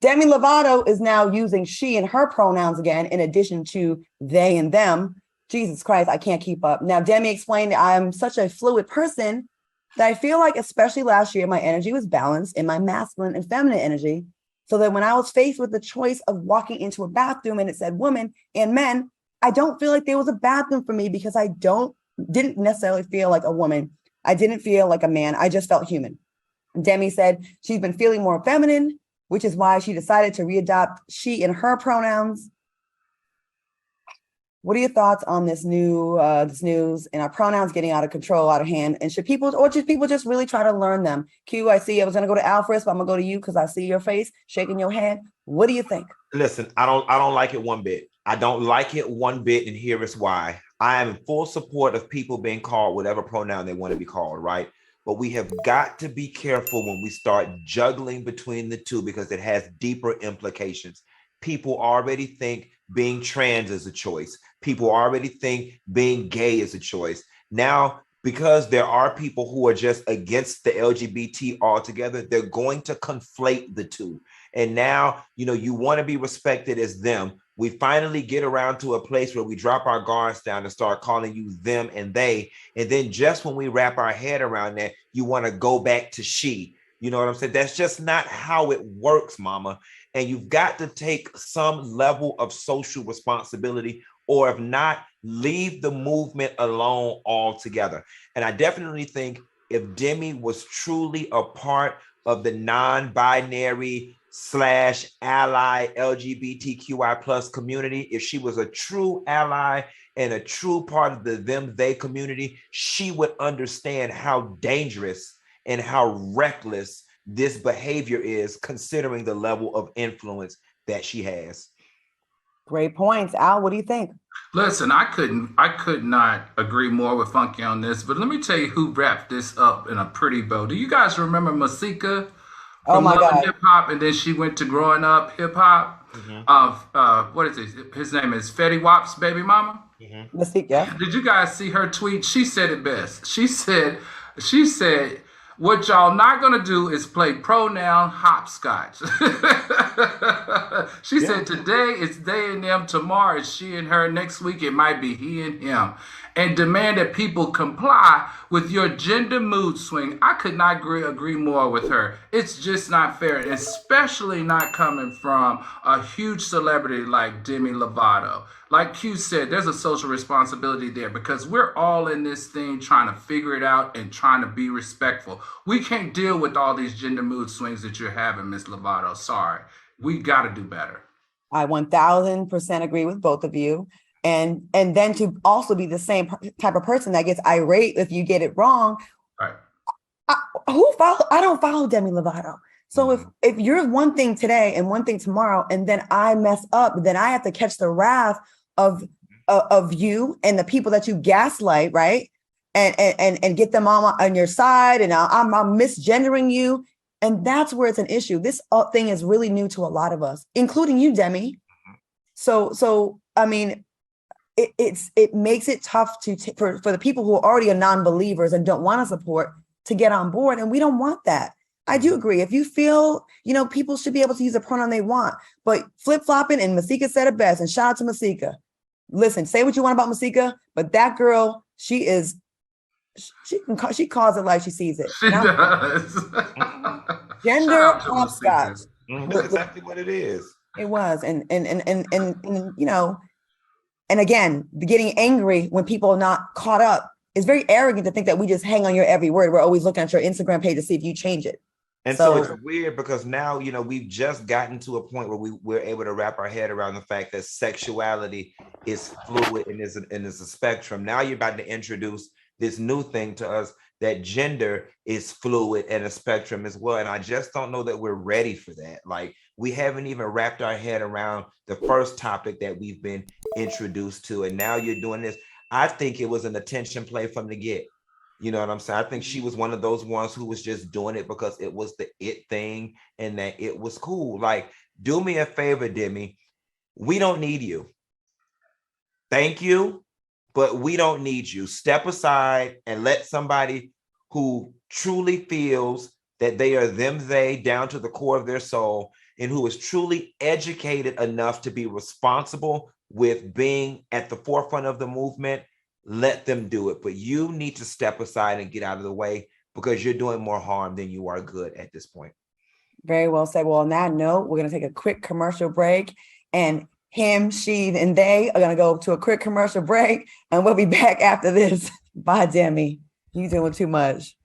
Demi Lovato is now using she and her pronouns again, in addition to they and them. Jesus Christ, I can't keep up. Now, Demi explained that I'm such a fluid person that I feel like, especially last year, my energy was balanced in my masculine and feminine energy. So that when I was faced with the choice of walking into a bathroom and it said women and men, I don't feel like there was a bathroom for me because I didn't necessarily feel like a woman. I didn't feel like a man. I just felt human. Demi said she's been feeling more feminine, which is why she decided to readopt she and her pronouns. What are your thoughts on this news and our pronouns getting out of control, out of hand? And should people just really try to learn them? Q, I see I was going to go to Al first, but I'm going to go to you because I see your face shaking your head. What do you think? Listen, I don't like it one bit. I don't like it one bit, and here is why. I am in full support of people being called whatever pronoun they want to be called, right? But we have got to be careful when we start juggling between the two because it has deeper implications. People already think being trans is a choice. People already think being gay is a choice. Now, because there are people who are just against the LGBT altogether, they're going to conflate the two. And now, you want to be respected as them. We finally get around to a place where we drop our guards down and start calling you them and they. And then just when we wrap our head around that, you want to go back to she. You know what I'm saying? That's just not how it works, mama. And you've got to take some level of social responsibility, or if not, leave the movement alone altogether. And I definitely think if Demi was truly a part of the non-binary / ally LGBTQI plus community, if she was a true ally and a true part of the them, they community, she would understand how dangerous and how reckless this behavior is, considering the level of influence that she has. Great points. Al, what do you think? Listen, I could not agree more with Funky on this, but let me tell you who wrapped this up in a pretty bow. Do you guys remember Masika from Love and Hip Hop, and then she went to Growing Up Hip Hop? Mm-hmm. What is it? His name is Fetty Wap's baby mama. Mm-hmm. Masika. Did you guys see her tweet? She said it best. She said, what y'all not gonna do is play pronoun hopscotch. She said today it's they and them, tomorrow it's she and her, next week it might be he and him. And demand that people comply with your gender mood swing. I could not agree more with her. It's just not fair, especially not coming from a huge celebrity like Demi Lovato. Like Q said, there's a social responsibility there because we're all in this thing trying to figure it out and trying to be respectful. We can't deal with all these gender mood swings that you're having, Miss Lovato. Sorry. We got to do better. I 1000% agree with both of you. And then to also be the same type of person that gets irate if you get it wrong. Right. I don't follow Demi Lovato. So if you're one thing today and one thing tomorrow, and then I mess up, then I have to catch the wrath of you and the people that you gaslight, right? And get them on your side, and I'm misgendering you. And that's where it's an issue. This thing is really new to a lot of us, including you, Demi. So I mean, it makes it tough for the people who are already are non-believers and don't want to support to get on board. And we don't want that. I do agree. If you feel, people should be able to use the pronoun they want, but flip-flopping, and Masika said it best, and shout out to Masika. Listen, say what you want about Masika, but that girl, she calls it like she sees it. She does. Gender hopscotch. That's exactly what it is. It was. And and again, getting angry when people are not caught up is very arrogant to think that we just hang on your every word. We're always looking at your Instagram page to see if you change it. And so it's weird because now, we've just gotten to a point where we're able to wrap our head around the fact that sexuality is fluid and is a spectrum. Now you're about to introduce this new thing to us, that gender is fluid and a spectrum as well. And I just don't know that we're ready for that. Like, we haven't even wrapped our head around the first topic that we've been introduced to. And now you're doing this. I think it was an attention play from the get. You know what I'm saying? I think she was one of those ones who was just doing it because it was the it thing and that it was cool. Like, do me a favor, Demi. We don't need you. Thank you, but we don't need you. Step aside and let somebody who truly feels that they are them, they, down to the core of their soul, and who is truly educated enough to be responsible with being at the forefront of the movement, let them do it. But you need to step aside and get out of the way, because you're doing more harm than you are good at this point. Very well said. Well, on that note, we're going to take a quick commercial break, and him, she, and they are going to go to a quick commercial break, and we'll be back after this. Bye, Demi. You doing too much.